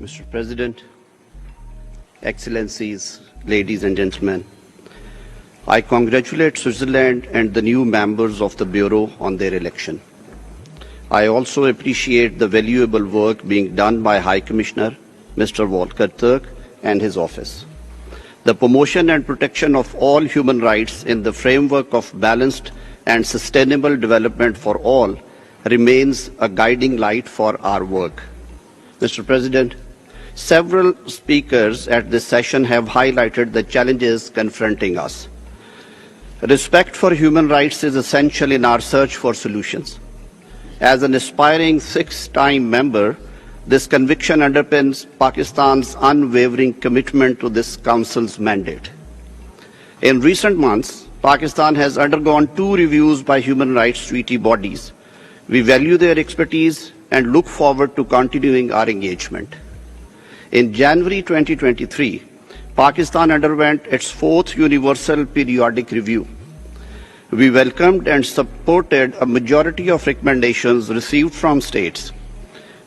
Mr. President, Excellencies, ladies and gentlemen, I congratulate Switzerland and the new members of the Bureau on their election. I also appreciate the valuable work being done by High Commissioner Mr. Volker Turk and his office. The promotion and protection of all human rights in the framework of balanced and sustainable development for all remains a guiding light for our work. Mr. President, several speakers at this session have highlighted the challenges confronting us. Respect for human rights is essential in our search for solutions. As an aspiring six-time member, this conviction underpins Pakistan's unwavering commitment to this Council's mandate. In recent months, Pakistan has undergone 2 reviews by human rights treaty bodies. We value their expertise and look forward to continuing our engagement. In January 2023, Pakistan underwent its 4th Universal Periodic Review. We welcomed and supported a majority of recommendations received from states.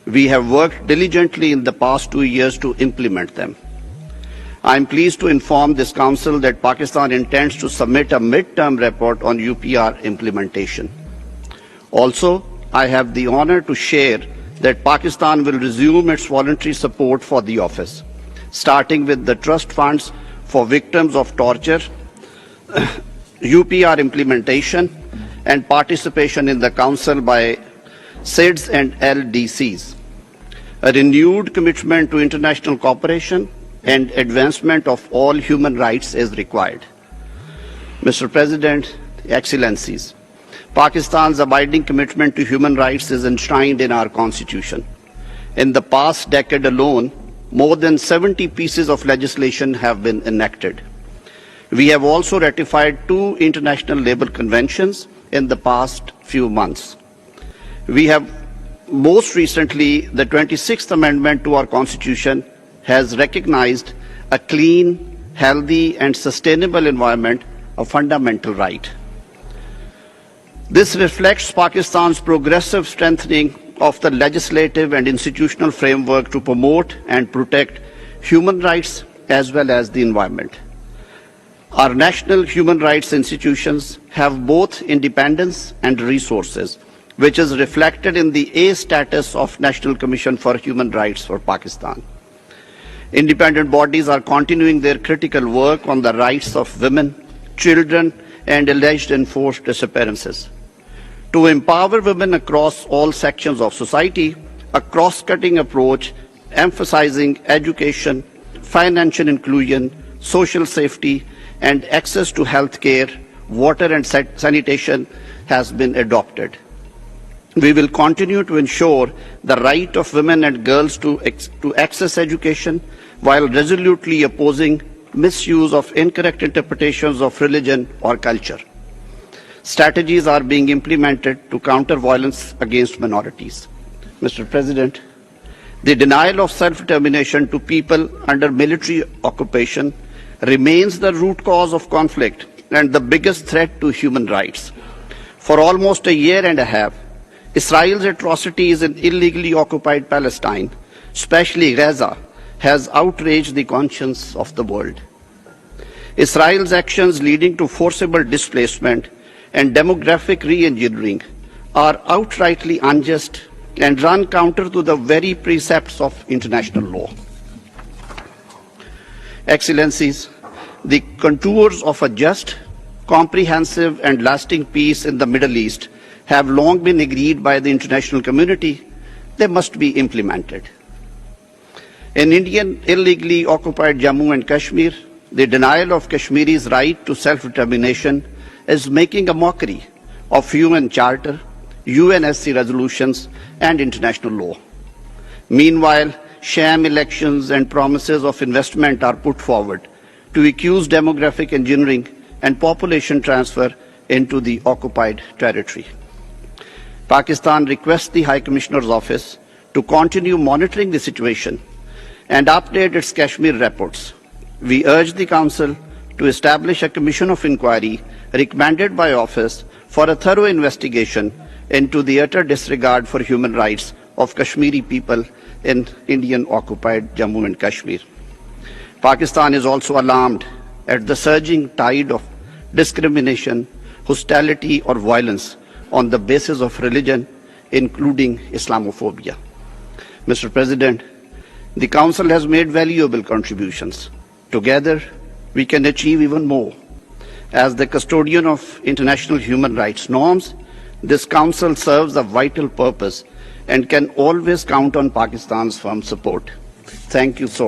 We have worked diligently in the past 2 years to implement them. I am pleased to inform this Council that Pakistan intends to submit a mid-term report on UPR implementation. Also, I have the honor to share that Pakistan will resume its voluntary support for the office, starting with the trust funds for victims of torture, UPR implementation, and participation in the Council by SIDS and LDCs. A renewed commitment to international cooperation and advancement of all human rights is required. Mr. President, Excellencies, Pakistan's abiding commitment to human rights is enshrined in our Constitution. In the past decade alone, more than 70 pieces of legislation have been enacted. We have also ratified 2 international labor conventions in the past few months. We have most recently, the 26th Amendment to our Constitution has recognized a clean, healthy, and sustainable environment a fundamental right. This reflects Pakistan's progressive strengthening of the legislative and institutional framework to promote and protect human rights as well as the environment. Our national human rights institutions have both independence and resources, which is reflected in the A status of National Commission for Human Rights for Pakistan. Independent bodies are continuing their critical work on the rights of women, children, and alleged enforced disappearances. To empower women across all sections of society, a cross-cutting approach emphasizing education, financial inclusion, social safety, and access to health care, water and sanitation has been adopted. We will continue to ensure the right of women and girls to access education while resolutely opposing misuse of incorrect interpretations of religion or culture. Strategies are being implemented to counter violence against minorities. Mr. President, the denial of self-determination to people under military occupation remains the root cause of conflict and the biggest threat to human rights. For almost a year and a half, Israel's atrocities in illegally occupied Palestine, especially Gaza, has outraged the conscience of the world. Israel's actions leading to forcible displacement and demographic re-engineering are outrightly unjust and run counter to the very precepts of international law. Excellencies, the contours of a just, comprehensive, and lasting peace in the Middle East have long been agreed by the international community. They must be implemented. In Indian illegally occupied Jammu and Kashmir, the denial of Kashmiris' right to self-determination is making a mockery of UN Charter, UNSC resolutions, and international law. Meanwhile, sham elections and promises of investment are put forward to accuse demographic engineering and population transfer into the occupied territory. Pakistan requests the High Commissioner's Office to continue monitoring the situation and update its Kashmir reports. We urge the Council to establish a commission of inquiry recommended by Office for a thorough investigation into the utter disregard for human rights of Kashmiri people in Indian-occupied Jammu and Kashmir. Pakistan is also alarmed at the surging tide of discrimination, hostility or violence on the basis of religion, including Islamophobia. Mr. President, the Council has made valuable contributions. Together, we can achieve even more. As the custodian of international human rights norms, this Council serves a vital purpose and can always count on Pakistan's firm support. Thank you so much.